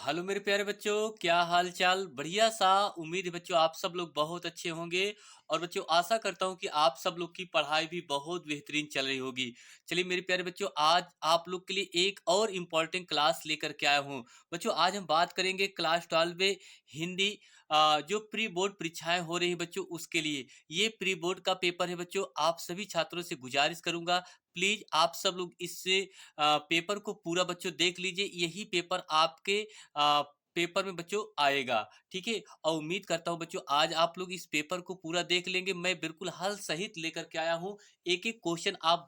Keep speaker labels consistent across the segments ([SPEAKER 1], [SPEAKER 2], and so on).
[SPEAKER 1] Hello मेरे प्यारे बच्चों, क्या हाल चाल। बढ़िया सा। उम्मीद है बच्चों आप सब लोग बहुत अच्छे होंगे। और बच्चों आशा करता हूं कि आप सब लोग की पढ़ाई भी बहुत बेहतरीन चल रही होगी। चलिए मेरे प्यारे बच्चों, आज आप लोग के लिए एक और इम्पॉर्टेंट क्लास लेकर के आया हूं। बच्चों आज हम बात करेंगे क्लास 12 में हिंदी। जो प्री बोर्ड परीक्षाएं हो रही है बच्चों उसके लिए ये प्री बोर्ड का पेपर है बच्चों। आप सभी छात्रों से गुजारिश करूंगा, प्लीज आप सब लोग इससे पेपर को पूरा बच्चों देख लीजिए। यही पेपर आपके आ, पेपर में बच्चों आएगा। ठीक है, और उम्मीद करता हूं बच्चों आज आप लोग इस पेपर को पूरा देख लेंगे। मैं बिल्कुल हल सहित लेकर के आया हूं। एक एक क्वेश्चन आप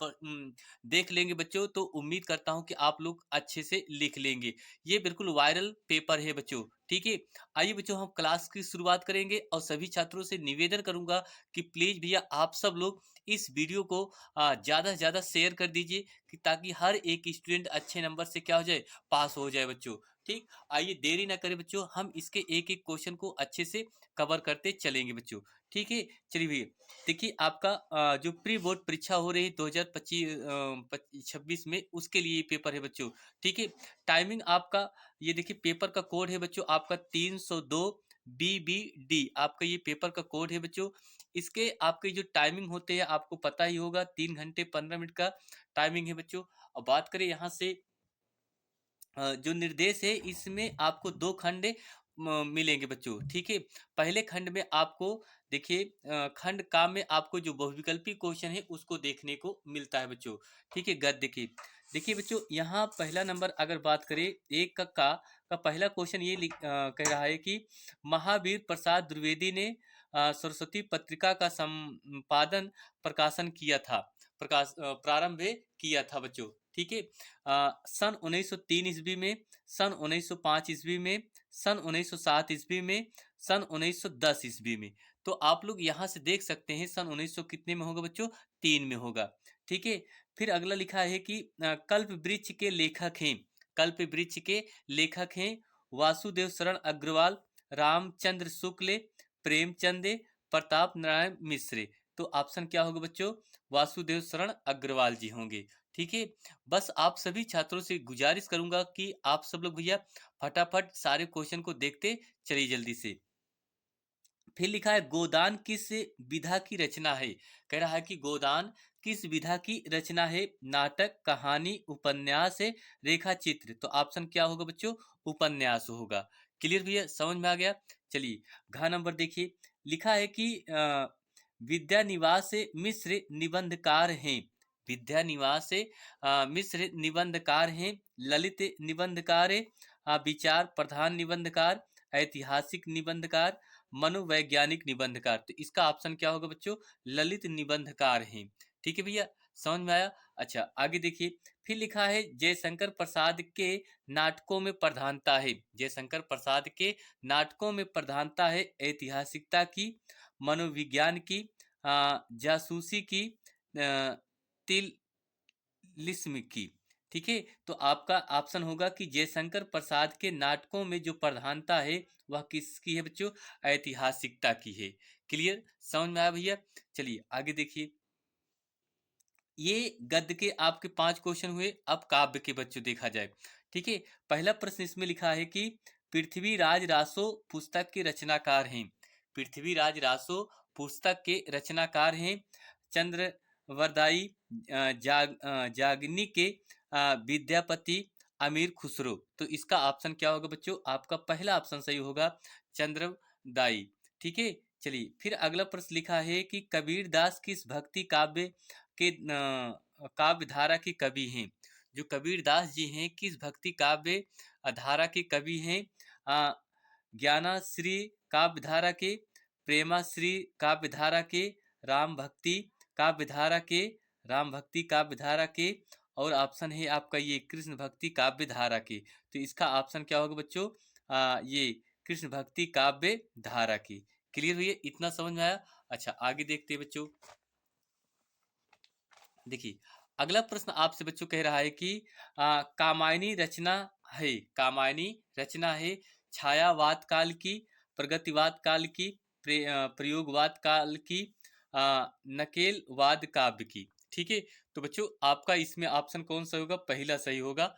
[SPEAKER 1] देख लेंगे बच्चों, तो उम्मीद करता हूं कि आप लोग अच्छे से लिख लेंगे। ये बिल्कुल वायरल पेपर है बच्चों। ठीक है, आइए बच्चों हम क्लास की शुरुआत करेंगे और सभी छात्रों से निवेदन करूंगा कि प्लीज भैया आप सब लोग इस वीडियो को ज्यादा से ज्यादा शेयर कर दीजिए कि ताकि हर एक स्टूडेंट अच्छे नंबर से क्या हो जाए, पास हो जाए बच्चों। ठीक, आइए देरी ना करें बच्चों, हम इसके एक एक क्वेश्चन को अच्छे से कवर करते चलेंगे बच्चों। ठीक है, चलिए भैया देखिए आपका जो प्री बोर्ड परीक्षा हो रही है 2025-26 में, उसके लिए ये पेपर है बच्चों। ठीक है, टाइमिंग आपका ये देखिए, पेपर का कोड है बच्चों आपका 302 BBD। आपका ये पेपर का कोड है बच्चों। इसके आपके जो टाइमिंग होते हैं आपको पता ही होगा, 3 घंटे 15 मिनट का टाइमिंग है बच्चों। और बात करें यहाँ से जो निर्देश है इसमें आपको दो खंड मिलेंगे बच्चों। ठीक है, पहले खंड में आपको देखिए खंड का में आपको जो बहुविकल्पी क्वेश्चन है उसको देखने को मिलता है बच्चों। ठीक है, गद्य की देखिए बच्चों, यहाँ पहला नंबर अगर बात करें एक का पहला क्वेश्चन ये कह रहा है कि महावीर प्रसाद द्विवेदी ने सरस्वती पत्रिका का संपादन प्रकाशन किया था, प्रारंभ किया था बच्चों। ठीक है, सन 1903 ईस्वी में, सन 1905 ईस्वी में, सन 1907 ईस्वी में, सन 1910 ईस्वी में। तो आप लोग यहाँ से देख सकते हैं सन 1900 कितने में होगा बच्चों, 3 में होगा। ठीक है, फिर अगला लिखा है कि कल्प वृक्ष के लेखक हैं, कल्प वृक्ष के लेखक हैं वासुदेव शरण अग्रवाल, रामचंद्र शुक्ल, प्रेमचंद, प्रताप नारायण मिश्र। तो ऑप्शन क्या होगा बच्चों, वासुदेव शरण अग्रवाल जी होंगे। ठीक है, बस आप सभी छात्रों से गुजारिश करूंगा कि आप सब लोग भैया फटाफट सारे क्वेश्चन को देखते चलिए जल्दी से। फिर लिखा है गोदान किस विधा की रचना है। कह रहा है कि गोदान किस विधा की रचना है, नाटक, कहानी, उपन्यास है, रेखा चित्र। तो ऑप्शन क्या होगा बच्चों, उपन्यास होगा। क्लियर भैया, समझ में आ गया। चलिए घ नंबर देखिए, लिखा है कि विद्या निवास मिश्र निबंधकार हैं, विद्या निवास मिश्र निबंधकार हैं, ललित निबंधकार, विचार प्रधान निबंधकार, ऐतिहासिक निबंधकार, मनोवैज्ञानिक निबंधकार। तो इसका ऑप्शन क्या होगा बच्चों, ललित निबंधकार हैं। ठीक है भैया, समझ में आया। अच्छा आगे देखिए, फिर लिखा है जयशंकर प्रसाद के नाटकों में प्रधानता है, जयशंकर प्रसाद के नाटकों में प्रधानता है ऐतिहासिकता की, मनोविज्ञान की, जासूसी की, तिलिस्म की। ठीक है, तो आपका ऑप्शन होगा कि जयशंकर प्रसाद के नाटकों में जो प्रधानता है वह किसकी है बच्चों, ऐतिहासिकता की है। क्लियर, समझ में आया भैया। चलिए आगे देखिए, ये गद्य के आपके 5 क्वेश्चन हुए। अब काव्य के बच्चों देखा जाए। ठीक है, पहला प्रश्न इसमें लिखा है कि पृथ्वीराज रासो पुस्तक के रचनाकार हैं, पृथ्वीराज रासो पुस्तक के रचनाकार हैं चंद्रवरदाई जागनी के विद्यापति अमीर खुसरो। तो इसका ऑप्शन क्या होगा बच्चों, आपका पहला ऑप्शन सही होगा, चंद्रदाई। ठीक है, चलिए फिर अगला प्रश्न लिखा है कि कबीर दास किस भक्ति काव्य के काव्य धारा के कवि हैं। जो कबीर दास जी हैं किस भक्ति काव्य धारा के कवि हैं, ज्ञानाश्री काव्य धारा के, प्रेमाश्री काव्य धारा के, राम भक्ति काव्य धारा के, राम भक्ति काव्य धारा के, और ऑप्शन है आपका ये कृष्ण भक्ति काव्य धारा के। तो इसका ऑप्शन क्या होगा बच्चों, ये कृष्ण भक्ति काव्य धारा की। क्लियर हुई है, इतना समझ में आया। अच्छा आगे देखते हैं बच्चों, देखिए अगला प्रश्न आपसे बच्चों कह रहा है कि कामायनी रचना है, कामायनी रचना है छायावाद काल की, प्रगतिवाद काल की, प्रयोगवाद काल की, नकेलवाद काव्य की। ठीक है, तो बच्चों आपका इसमें ऑप्शन कौन सा होगा, पहला सही होगा,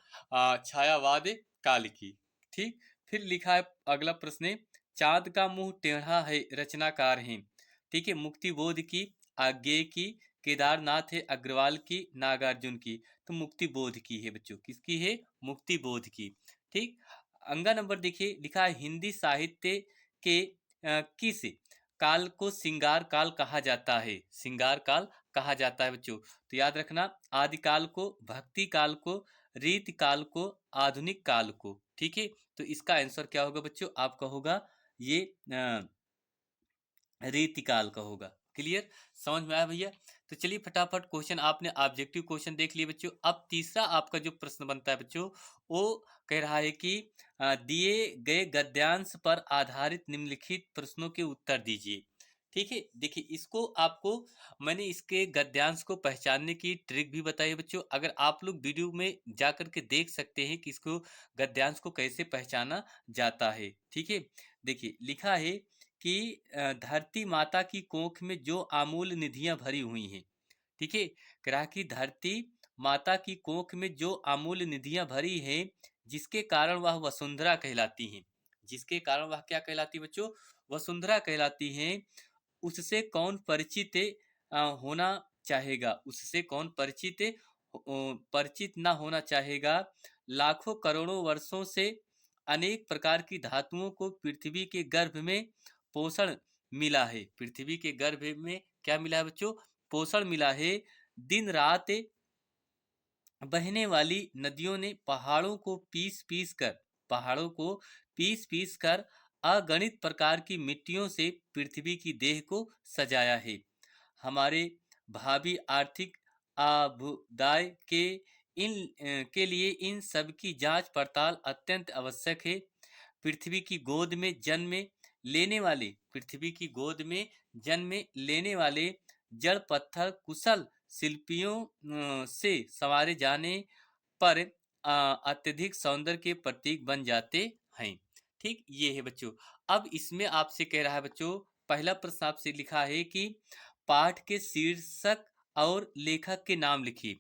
[SPEAKER 1] छायावाद काल की। ठीक, फिर लिखा है अगला प्रश्न, चांद का मुंह टेढ़ा है रचनाकार हैं। ठीक है, मुक्ति बोध की, आज्ञे की, केदारनाथ है अग्रवाल की, नागार्जुन की। तो मुक्ति बोध की है बच्चों, किसकी है? मुक्ति बोध की। ठीक। अंगा नंबर देखिए, लिखा है हिंदी साहित्य के किस काल को सिंगार काल कहा जाता है? सिंगार काल कहा जाता है बच्चों। तो याद रखना, आदिकाल को, भक्ति काल को, रीति काल को, आधुनिक काल को। ठीक है, तो इसका आंसर क्या होगा बच्चों? आपका होगा ये रीतिकाल का होगा। क्लियर? समझ में आया भैया? तो चलिए फटाफट क्वेश्चन, आपने ऑब्जेक्टिव क्वेश्चन देख लिए बच्चों। अब तीसरा आपका जो प्रश्न बनता है बच्चों, वो कह रहा है कि दिए गए गद्यांश पर आधारित निम्नलिखित प्रश्नों के उत्तर दीजिए। ठीक है, देखिए इसको आपको मैंने इसके गद्यांश को पहचानने की ट्रिक भी बताई है बच्चों। अगर आप लोग वीडियो में जाकर के देख सकते हैं कि इसको गद्यांश को कैसे पहचाना जाता है। ठीक है, देखिए लिखा है कि धरती माता की कोख में जो अमूल निधियां भरी हुई हैं। ठीक है, कह कि धरती माता की कोख में जो अमूल निधियां भरी हैं, जिसके कारण वह वसुंधरा कहलाती हैं। जिसके कारण वह क्या कहलाती बच्चों? वसुंधरा कहलाती हैं। उससे कौन परिचित होना चाहेगा? उससे कौन परिचित ना होना चाहेगा? लाखों करोड़ों वर्षों से अनेक प्रकार की धातुओं को पृथ्वी के गर्भ में पोषण मिला है। पृथ्वी के गर्भ में क्या मिला है बच्चों? पोषण मिला है। दिन रात बहने वाली नदियों ने पहाड़ों को पीस कर अगणित प्रकार की मिट्टियों से पृथ्वी की देह को सजाया है। हमारे भावी आर्थिक अभ्युदय के लिए इन सब की जांच पड़ताल अत्यंत आवश्यक है। पृथ्वी की गोद में जन्म लेने वाले जड़ पत्थर कुशल शिल्पियों से संवारे जाने पर अत्यधिक सौंदर्य के प्रतीक बन जाते हैं। ठीक, ये है बच्चों। अब इसमें आपसे कह रहा है बच्चों, पहला प्रश्न आपसे लिखा है कि पाठ के शीर्षक और लेखक के नाम लिखिए।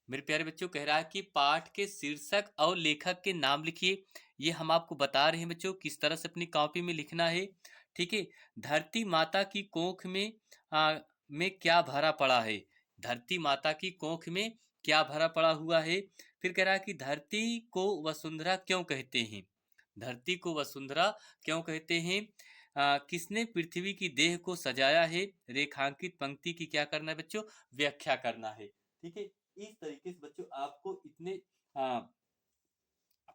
[SPEAKER 1] मेरे प्यारे बच्चों, कह रहा है कि पाठ के शीर्षक और लेखक के नाम लिखिए। ये हम आपको बता रहे हैं बच्चों किस तरह से अपनी कॉपी में लिखना है। ठीक है, धरती माता की कोख में क्या भरा पड़ा है? धरती माता की कोख में क्या भरा पड़ा हुआ है? फिर कह रहा है कि धरती को वसुंधरा क्यों कहते हैं? धरती को वसुंधरा क्यों कहते हैं? किसने पृथ्वी की देह को सजाया है? रेखांकित पंक्ति की क्या करना है बच्चों? व्याख्या करना है। ठीक है, इस तरीके से बच्चों आपको इतने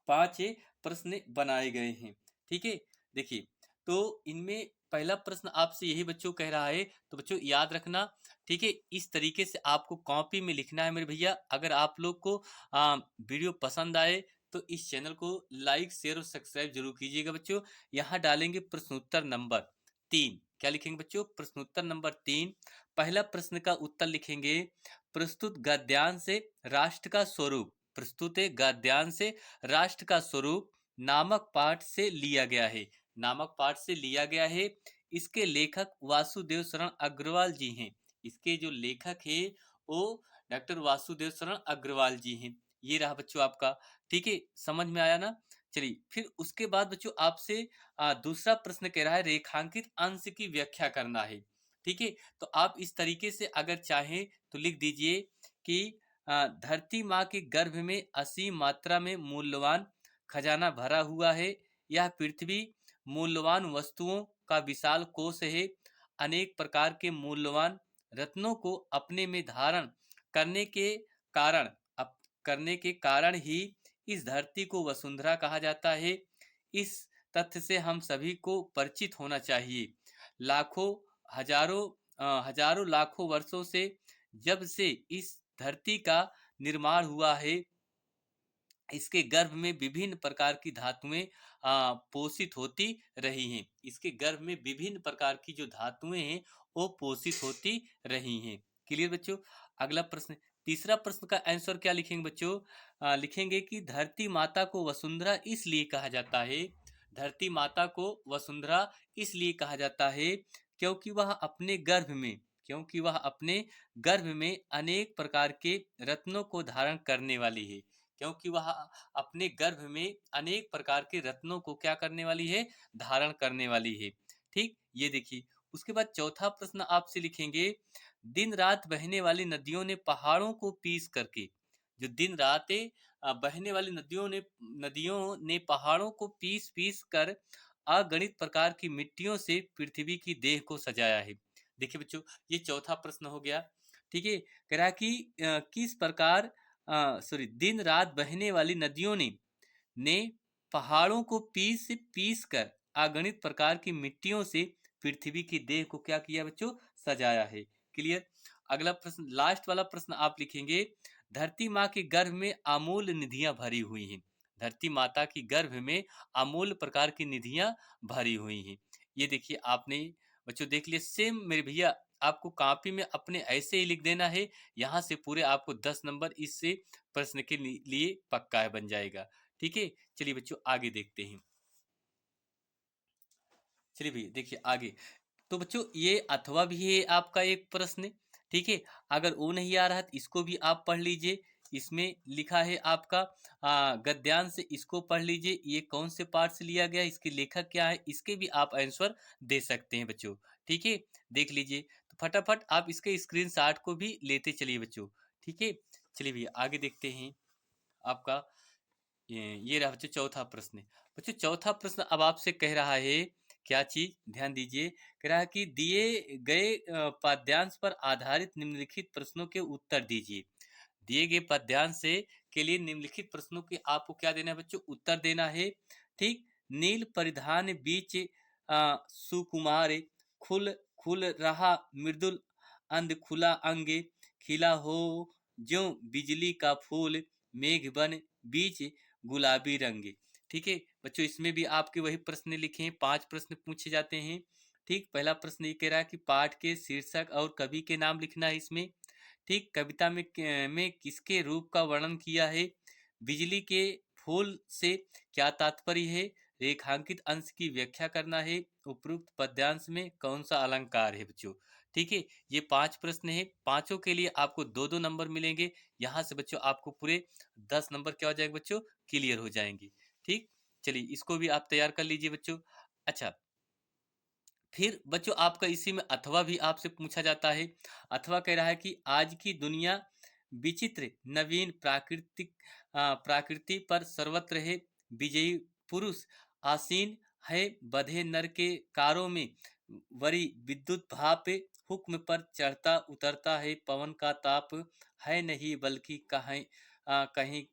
[SPEAKER 1] 5 प्रश्न बनाए गए हैं। ठीक है, देखिए तो इनमें पहला प्रश्न आपसे यही बच्चों कह रहा है, तो बच्चों याद रखना। ठीक है, इस तरीके से आपको कॉपी में लिखना है मेरे भैया। अगर आप लोग को वीडियो पसंद आए तो इस चैनल को लाइक शेयर और सब्सक्राइब जरूर कीजिएगा बच्चों। यहाँ डालेंगे प्रश्नोत्तर नंबर 3। क्या लिखेंगे बच्चों? प्रश्नोत्तर नंबर 3। पहला प्रश्न का उत्तर लिखेंगे, प्रस्तुत गद्यांश से राष्ट्र का स्वरूप। प्रस्तुत गद्यांश से राष्ट्र का स्वरूप नामक पाठ से लिया गया है। नामक पाठ से लिया गया है। इसके लेखक वासुदेव शरण अग्रवाल जी हैं। इसके जो लेखक है वो डॉक्टर वासुदेव शरण अग्रवाल जी हैं। ये रहा बच्चों आपका। ठीक है, समझ में आया ना? चलिए फिर उसके बाद बच्चों आपसे दूसरा प्रश्न कह रहा है रेखांकित अंश की व्याख्या करना है। ठीक है, तो आप इस तरीके से अगर चाहें तो लिख दीजिए कि धरती माँ के गर्भ में असीम मात्रा में मूल्यवान खजाना भरा हुआ है। यह पृथ्वी मूल्यवान वस्तुओं का विशाल कोष है। अनेक प्रकार के मूल्यवान रत्नों को अपने में धारण करने के कारण करने के कारण ही इस धरती को वसुंधरा कहा जाता है। इस तथ्य से हम सभी को परिचित होना चाहिए। लाखों हजारों लाखों वर्षों से जब से इस धरती का निर्माण हुआ है, इसके गर्भ में विभिन्न प्रकार की धातुएं पोषित होती रही हैं। इसके गर्भ में विभिन्न प्रकार की जो धातुएं हैं वो पोषित होती रही हैं। क्लियर बच्चों? अगला प्रश्न, तीसरा प्रश्न का आंसर क्या लिखेंगे बच्चों? लिखेंगे कि धरती माता को वसुंधरा इसलिए कहा जाता है। धरती माता को वसुंधरा इसलिए कहा जाता है क्योंकि वह अपने गर्भ में अनेक प्रकार के रत्नों को धारण करने वाली है। क्योंकि वह अपने गर्भ में अनेक प्रकार के रत्नों को क्या करने वाली है, धारण करने वाली है। ठीक, ये देखिए। उसके बाद चौथा प्रश्न आपसे लिखेंगे, दिन रात बहने वाली नदियों ने पहाड़ों को पीस करके, जो दिन रात बहने वाली नदियों ने पहाड़ों को पीस पीस कर अगणित प्रकार की मिट्टियों से पृथ्वी की देह को सजाया है। देखिए बच्चों, ये चौथा प्रश्न हो गया। ठीक है, कह रहा है कि किस प्रकार सॉरी दिन रात बहने वाली नदियों ने पहाड़ों को पीस पीस कर अगणित प्रकार की मिट्टियों से पृथ्वी की देह को क्या किया बच्चों, सजाया है। क्लियर। अगला प्रश्न, लास्ट वाला प्रश्न आप लिखेंगे, धरती माँ के गर्भ में अमूल निधियां भरी हुई हैं। धरती माता की गर्भ में अमूल प्रकार की निधियां भरी हुई हैं। ये देखिए, आपने बच्चों देख लिया। सेम मेरे भैया, आपको कॉपी में अपने ऐसे ही लिख देना है। यहाँ से पूरे आपको 10 नंबर इससे प्रश्न के लिए पक्का है, बन जाएगा। ठीक है, चलिए बच्चों आगे देखते हैं। चलिए भैया देखिए आगे। तो बच्चों ये अथवा भी है आपका एक प्रश्न। ठीक है, अगर वो नहीं आ रहा है तो इसको भी आप पढ़ लीजिए। इसमें लिखा है आपका गद्यांश से, इसको पढ़ लीजिए। ये कौन से पार्ट से लिया गया है, इसके लेखक क्या है, इसके भी आप आंसर दे सकते हैं बच्चों। ठीक है, देख लीजिए। तो फटाफट आप इसके स्क्रीनशॉट को भी लेते चलिए बच्चों। ठीक है, चलिए भैया आगे देखते हैं। आपका ये रहा बच्चों चौथा प्रश्न। बच्चों चौथा प्रश्न अब आपसे कह रहा है क्या चीज, ध्यान दीजिए। कह रहा है कि दिए गए पाद्यांश पर आधारित निम्नलिखित प्रश्नों के उत्तर दीजिए। दिए गए पद्यांश से के लिए निम्नलिखित प्रश्नों के आपको क्या देना है बच्चों, उत्तर देना है। ठीक, नील परिधान बीच सुकुमार, खुल खुल रहा मृदुल अंध खुला अंगे, खिला हो ज्यों बिजली का फूल, मेघ बन बीच गुलाबी रंगे। ठीक है बच्चों, इसमें भी आपके वही प्रश्न लिखे हैं, 5 प्रश्न पूछे जाते हैं। ठीक, पहला प्रश्न ये कह रहा है कि पाठ के शीर्षक और कवि के नाम लिखना है इसमें। ठीक, कविता में किसके रूप का वर्णन किया है, बिजली के फूल से क्या तात्पर्य है, रेखांकित अंश की व्याख्या करना है, उपरोक्त पद्यांश में कौन सा अलंकार है बच्चों। ठीक है, ये 5 प्रश्न है, पांचों के लिए आपको 2-2 नंबर मिलेंगे। यहाँ से बच्चों आपको पूरे 10 नंबर क्या हो जाएंगे बच्चों, क्लियर हो जाएंगे। ठीक, चलिए इसको भी आप तैयार कर लीजिए बच्चों। अच्छा, फिर बच्चों आपका इसी में अथवा भी आपसे पूछा जाता है। अथवा कह रहा है कि आज की दुनिया विचित्र नवीन प्रकृति पर सर्वत्र है, विजयी पुरुष आसीन है, बधे नर के कारों में वरी विद्युत भाप, हुक्म पर चढ़ता उतरता है, पवन का ताप है नहीं बल्कि कहीं कहीं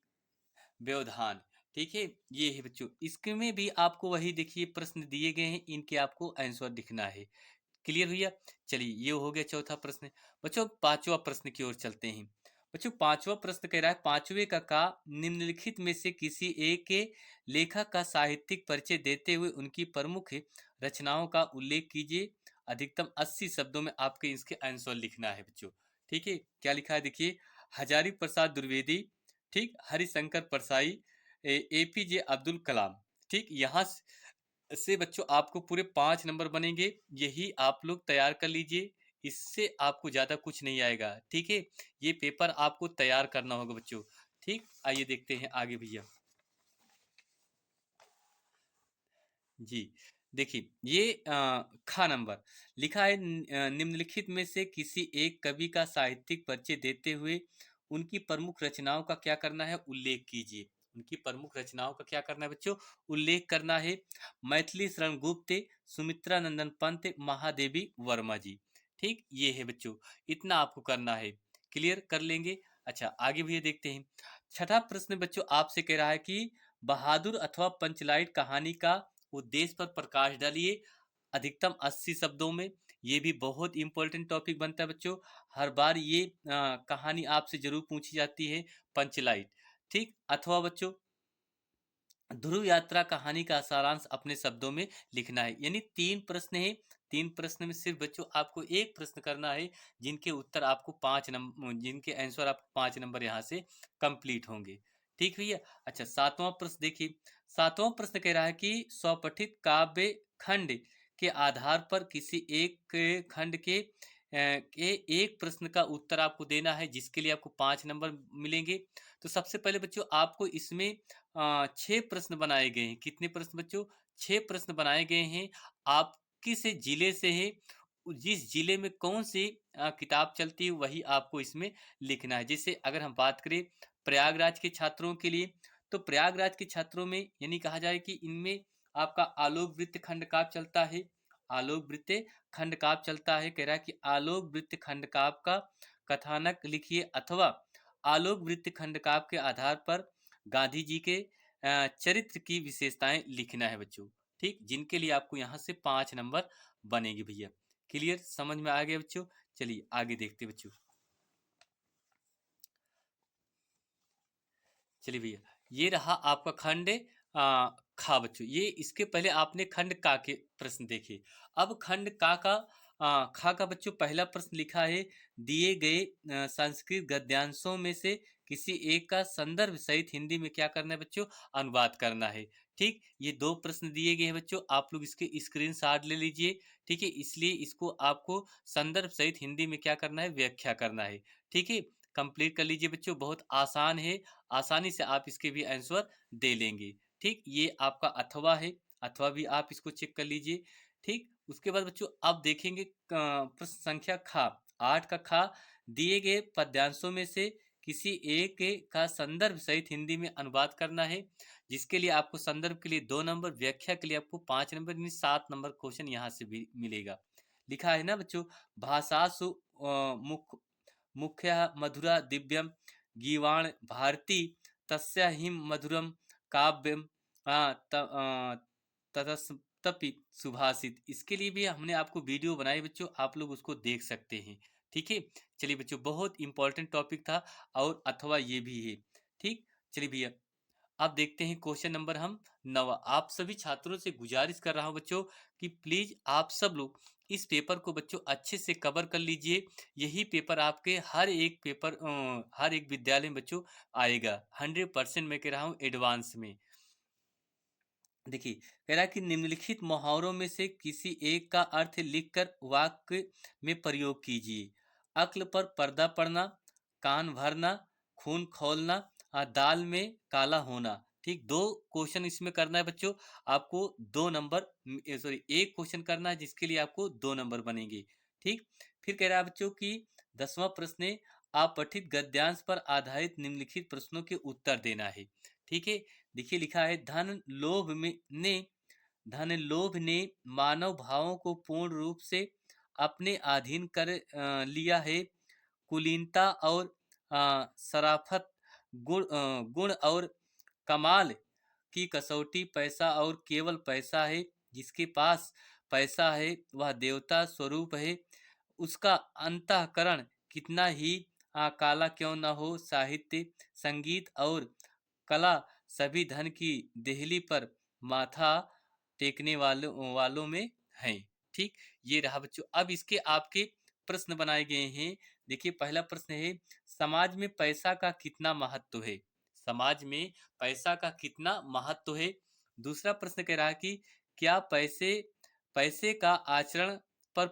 [SPEAKER 1] व्यवधान। ठीक है, ये है बच्चों। इसके में भी आपको वही देखिए प्रश्न दिए गए हैं, इनके आपको आंसर दिखना है। क्लियर भैया। चलिए ये हो गया चौथा प्रश्न। बच्चों पांचवा प्रश्न की ओर चलते हैं। बच्चों पांचवा प्रश्न कह रहा है, पांचवे का निम्नलिखित में से किसी एक के लेखक का साहित्यिक परिचय देते हुए उनकी प्रमुख रचनाओं का उल्लेख कीजिए। अधिकतम 80 शब्दों में आपके इसके आंसर लिखना है बच्चों। ठीक है, क्या लिखा है देखिए, हजारी प्रसाद द्विवेदी, ठीक, हरिशंकर परसाई, एपीजे अब्दुल कलाम। ठीक, यहाँ से बच्चों आपको पूरे 5 नंबर बनेंगे। यही आप लोग तैयार कर लीजिए, इससे आपको ज्यादा कुछ नहीं आएगा। ठीक है, ये पेपर आपको तैयार करना होगा बच्चों। ठीक, आइए देखते हैं आगे भैया। जी देखिए, ये खा नंबर लिखा है, निम्नलिखित में से किसी एक कवि का साहित्यिक परिचय देते हुए उनकी प्रमुख रचनाओं का क्या करना है, उल्लेख कीजिए। उनकी प्रमुख रचनाओं का क्या करना है बच्चों, उल्लेख करना है। मैथिली शरण गुप्त, सुमित्रा नंदन पंत, महादेवी वर्मा जी। ठीक, ये है बच्चों, इतना आपको करना है। क्लियर कर लेंगे। अच्छा आगे भी ये देखते हैं। छठा प्रश्न बच्चों आपसे कह रहा है कि बहादुर अथवा पंचलाइट कहानी का उद्देश्य पर प्रकाश डालिए, अधिकतम 80 शब्दों में। ये भी बहुत इंपॉर्टेंट टॉपिक बनता है बच्चों। हर बार ये कहानी आपसे जरूर पूछी जाती है, पंचलाइट। ठीक, अथवा बच्चों ध्रुव यात्रा कहानी का सारांश अपने शब्दों में लिखना है। यानी 3 प्रश्न है, 3 प्रश्न में सिर्फ बच्चों आपको एक प्रश्न करना है, जिनके उत्तर आपको 5 नंबर, जिनके आंसर आपको 5 नंबर यहाँ से कंप्लीट होंगे। ठीक भैया। अच्छा सातवां प्रश्न देखिए, सातवां प्रश्न कह रहा है कि स्वपठित काव्य खंड के आधार पर किसी एक खंड के एक प्रश्न का उत्तर आपको देना है, जिसके लिए आपको 5 नंबर मिलेंगे। तो सबसे पहले बच्चों आपको इसमें 6 प्रश्न बनाए गए हैं। कितने प्रश्न बच्चों? 6 प्रश्न बनाए गए हैं। आप किस जिले से हैं, जिस जिले में कौन सी किताब चलती है वही आपको इसमें लिखना है। जैसे अगर हम बात करें प्रयागराज के छात्रों के लिए, तो प्रयागराज के छात्रों में यानी कहा जाए कि इनमें आपका आलोक वृत्त खंड काव्य चलता है। आलोक वृत्त खंड काव्य चलता है। कह रहा है कि आलोक वृत्त खंड काव्य का कथानक लिखिए, अथवा आलोक वृत्त खंड काव्य के आधार पर गांधी जी के चरित्र की विशेषताएं लिखना है बच्चों। ठीक, जिनके लिए आपको यहाँ से 5 नंबर बनेंगे भैया। क्लियर, समझ में आ गया बच्चों? चलिए आगे देखते हैं बच्चों। चलिए भैया, ये रहा आपका खंड खा बच्चों। ये इसके पहले आपने खंड का के प्रश्न देखे। अब खंड का खा का बच्चों पहला प्रश्न लिखा है, दिए गए संस्कृत गद्यांशों में से किसी एक का संदर्भ सहित हिंदी में क्या करना है बच्चों? अनुवाद करना है। ठीक, ये 2 प्रश्न दिए गए हैं बच्चों, आप लोग इसके स्क्रीनशॉट ले लीजिए। ठीक है, इसलिए इसको आपको संदर्भ सहित हिंदी में क्या करना है? व्याख्या करना है। ठीक है, कंप्लीट कर लीजिए बच्चों, बहुत आसान है, आसानी से आप इसके भी आंसर दे लेंगे। ठीक, ये आपका अथवा है, अथवा भी आप इसको चेक कर लीजिए। ठीक, उसके बाद बच्चों आप देखेंगे प्रश्न संख्या खा, 8 का खा, दिए गए पद्यांशों में से किसी एक का संदर्भ सहित हिंदी में अनुवाद करना है, जिसके लिए आपको संदर्भ के लिए 2 नंबर, व्याख्या के लिए आपको 5 नंबर, यानी 7 नंबर क्वेश्चन यहाँ से भी मिलेगा। लिखा है ना बच्चों, भाषासु मुख मुख्य मधुरा दिव्यम गीवाण भारती तस्या हिम मधुरम काव्यम ततस्तपि सुभाषित। इसके लिए भी हमने आपको वीडियो बनाई बच्चों, आप लोग उसको देख सकते हैं। ठीक है, चलिए बच्चों, बहुत इंपॉर्टेंट टॉपिक था, और अथवा ये भी है। ठीक, चलिए भैया अब देखते हैं क्वेश्चन नंबर हम 9। आप सभी छात्रों से गुजारिश कर रहा हूं बच्चों कि प्लीज आप सब लोग इस पेपर को बच्चों अच्छे से कवर कर लीजिए। यही पेपर आपके हर एक विद्यालय में बच्चों आएगा। 100% मैं कह रहा हूँ एडवांस में। देखिए, कह रहा है कि निम्नलिखित मुहावरों में से किसी एक का अर्थ लिखकर वाक्य में प्रयोग कीजिए। अक्ल पर पर्दा पड़ना, कान भरना, खून खौलना, दाल में काला होना। ठीक, 2 क्वेश्चन इसमें करना है बच्चों, आपको 2 नंबर, सॉरी 1 क्वेश्चन करना है जिसके लिए आपको 2 नंबर बनेंगे। ठीक, फिर कह रहा है बच्चों कि 10वां प्रश्न है, अपठित गद्यांश पर आधारित निम्नलिखित प्रश्नों के उत्तर देना है। ठीक है, देखिए लिखा है, धन लोभ ने मानव भावों को पूर्ण रूप से अपने अधीन कर लिया है। कुलीनता और शराफत गुण और कमाल की कसौटी पैसा और केवल पैसा है। जिसके पास पैसा है वह देवता स्वरूप है। उसका अंतःकरण कितना ही काला क्यों न हो। साहित्य, संगीत और कला सभी धन की देहली पर माथा टेकने वालों में हैं। ठीक, ये रहा बच्चों। अब इसके आपके प्रश्न बनाए गए हैं। देखिए, पहला प्रश्न है, समाज में पैसा का कितना महत्व है? समाज में पैसा का कितना महत्व है? दूसरा प्रश्न कह रहा है कि क्या पैसे पैसे का आचरण पर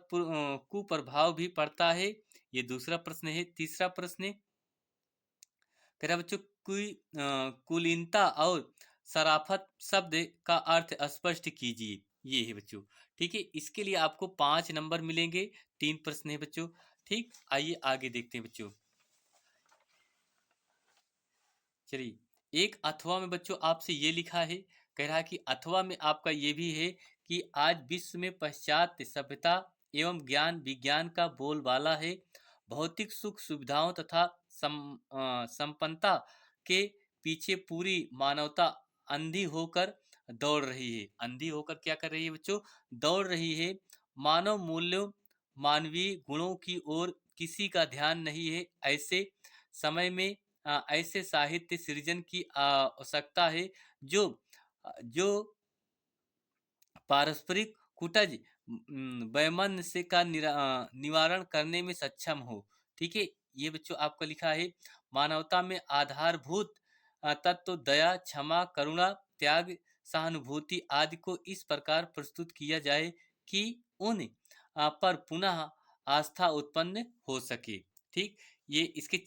[SPEAKER 1] कुप्रभाव भी पड़ता है? ये दूसरा प्रश्न है। तीसरा प्रश्न कह रहा है बच्चों, कुलीनता और शराफत शब्द का अर्थ स्पष्ट कीजिए। ये है बच्चों। ठीक है, इसके लिए आपको 5 नंबर मिलेंगे। 3 प्रश्न है बच्चों। ठीक, आइए आगे देखते हैं बच्चों। चलिए, एक अथवा में बच्चों आपसे ये लिखा है, कह रहा है कि अथवा में आपका ये भी है कि आज विश्व में पाश्चात्य सभ्यता एवं ज्ञान विज्ञान का बोलबाला है। भौतिक सुख सुविधाओं तथा संपन्नता के पीछे पूरी मानवता अंधी होकर दौड़ रही है। अंधी होकर क्या कर रही है बच्चों? दौड़ रही है। मानव मूल्यों, मानवीय गुणों की ओर किसी का ध्यान नहीं है। ऐसे समय में ऐसे साहित्य सृजन की आवश्यकता है जो जो पारस्परिक कुटज वैमनस्य से का निवारण करने में सक्षम हो। ठीक है, ये बच्चों आपका लिखा है, मानवता में आधारभूत तत्व दया, क्षमा, करुणा, त्याग, सहानुभूति आदि को इस प्रकार प्रस्तुत किया जाए कि उन पर पुनः आस्था उत्पन्न हो सके। ठीक, ये इसके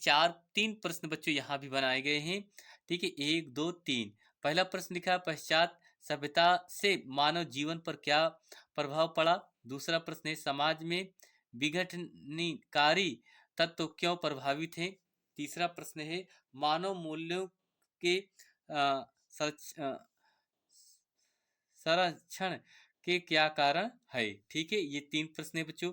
[SPEAKER 1] 3 प्रश्न बच्चों यहाँ भी बनाए गए हैं। ठीक है, 1, 2, 3। पहला प्रश्न लिखा है, पश्चात सभ्यता से मानव जीवन पर क्या प्रभाव पड़ा। दूसरा प्रश्न है, समाज में विघटनकारी तत्व क्यों प्रभावित हैं। तीसरा प्रश्न है, मानव मूल्यों के संरक्षण के क्या कारण है। ठीक है, ये 3 प्रश्न है बच्चों।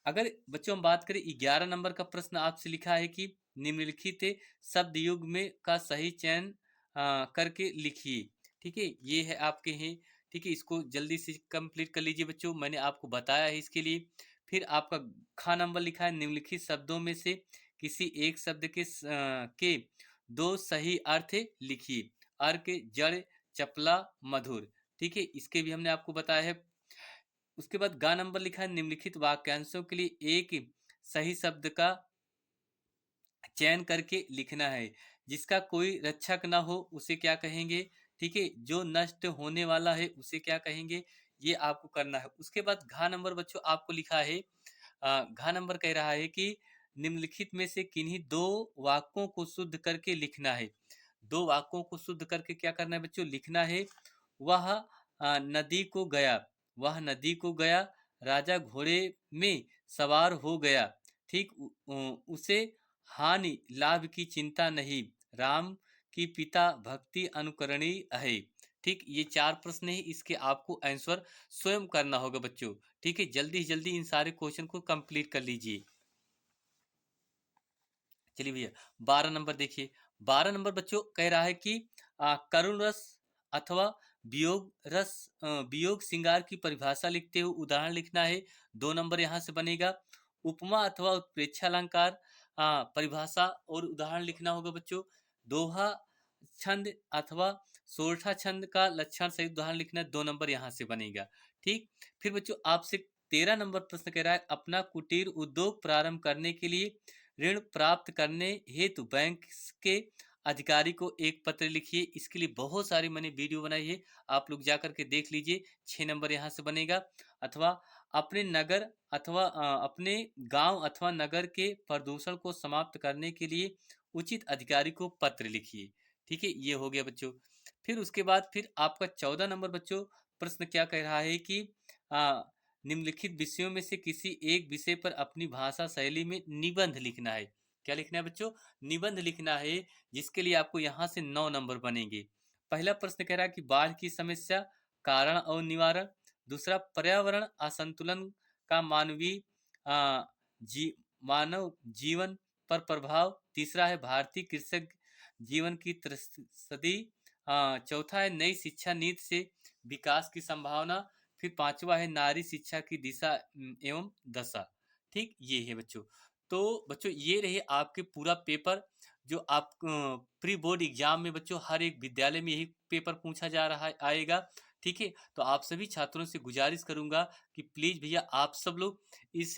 [SPEAKER 1] अगर बच्चों हम बात करें 11 नंबर का प्रश्न आपसे लिखा है कि निम्नलिखित शब्द युग में का सही चयन करके लिखिए। ठीक है, ये है आपके हैं। ठीक है, इसको जल्दी से कंप्लीट कर लीजिए बच्चों, मैंने आपको बताया है इसके लिए। फिर आपका खा नंबर लिखा है, निम्नलिखित शब्दों में से किसी एक शब्द के 2 सही अर्थ लिखिए। अर्क, जड़, चपला, मधुर। ठीक है, इसके भी हमने आपको बताया है। उसके बाद गा नंबर लिखा है, निम्नलिखित वाक्यांशों के लिए एक सही शब्द का चयन करके लिखना है। जिसका कोई रक्षक ना हो उसे क्या कहेंगे। ठीक है, जो नष्ट होने वाला है उसे क्या कहेंगे, ये आपको करना है। उसके बाद घा नंबर बच्चों आपको लिखा है, घा नंबर कह रहा है कि निम्नलिखित में से किन्हीं 2 वाक्यों को शुद्ध करके लिखना है। 2 वाक्यों को शुद्ध करके क्या करना है बच्चों, लिखना है। वह नदी को गया, वह नदी को गया, राजा घोड़े में सवार हो गया। ठीक, उसे हानि लाभ की चिंता नहीं, राम की पिता भक्ति अनुकरणीय है। ठीक, ये 4 प्रश्न है, इसके आपको आंसर स्वयं करना होगा बच्चों। ठीक है, जल्दी से जल्दी इन सारे क्वेश्चन को कंप्लीट कर लीजिए। चलिए भैया 12 नंबर देखिए। 12 नंबर बच्चों कह रहा है कि करुण रस अथवा वियोग रस, वियोग श्रृंगार की परिभाषा लिखते हुए उदाहरण लिखना है। 2 नंबर यहाँ से बनेगा। उपमा अथवा उत्प्रेक्षा अलंकार परिभाषा और उदाहरण लिखना होगा बच्चों। दोहा छंद अथवा सोरठा छंद का लक्षण सहित उदाहरण लिखना है। 2 नंबर यहाँ से बनेगा। ठीक, फिर बच्चों आपसे 13 नंबर प्रश्न कह रहा है, अपना कुटीर उद्योग प्रारंभ करने के लिए ऋण प्राप्त करने हेतु बैंक के अधिकारी को एक पत्र लिखिए। इसके लिए बहुत सारी मैंने वीडियो बनाई है, आप लोग जाकर के देख लीजिए। 6 नंबर यहाँ से बनेगा। अथवा अपने नगर अथवा अपने गांव अथवा नगर के प्रदूषण को समाप्त करने के लिए उचित अधिकारी को पत्र लिखिए। ठीक है, ये हो गया बच्चों। फिर उसके बाद फिर आपका 14 नंबर बच्चों प्रश्न क्या कह रहा है कि निम्नलिखित विषयों में से किसी एक विषय पर अपनी भाषा शैली में निबंध लिखना है। क्या लिखना है बच्चों, निबंध लिखना है, जिसके लिए आपको यहाँ से 9 नंबर बनेंगे। पहला प्रश्न कह रहा है कि बाढ़ की समस्या, कारण और निवारण। दूसरा, पर्यावरण असंतुलन का मानव जीवन पर प्रभाव। तीसरा है भारतीय कृषक जीवन की त्रस्ती। चौथा है नई शिक्षा नीति से विकास की संभावना। फिर 5वां है नारी शिक्षा की दिशा एवं दशा। ठीक, ये है बच्चों। तो बच्चों ये रहे आपके पूरा पेपर, जो आप प्री बोर्ड एग्जाम में बच्चों हर एक विद्यालय में यही पेपर पूछा जा रहा है आएगा। ठीक है, तो आप सभी छात्रों से गुजारिश करूंगा कि प्लीज भैया आप सब लोग इस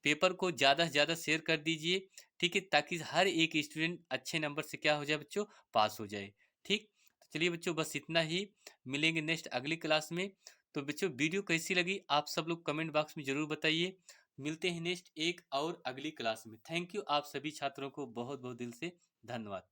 [SPEAKER 1] पेपर को ज़्यादा से ज़्यादा शेयर कर दीजिए। ठीक है, ताकि हर एक स्टूडेंट अच्छे नंबर से क्या हो जाए बच्चों, पास हो जाए। ठीक, तो चलिए बच्चों बस इतना ही, मिलेंगे नेक्स्ट अगली क्लास में। तो बच्चों वीडियो कैसी लगी आप सब लोग कमेंट बॉक्स में जरूर बताइए। मिलते हैं नेक्स्ट एक और अगली क्लास में। थैंक यू, आप सभी छात्रों को बहुत बहुत दिल से धन्यवाद।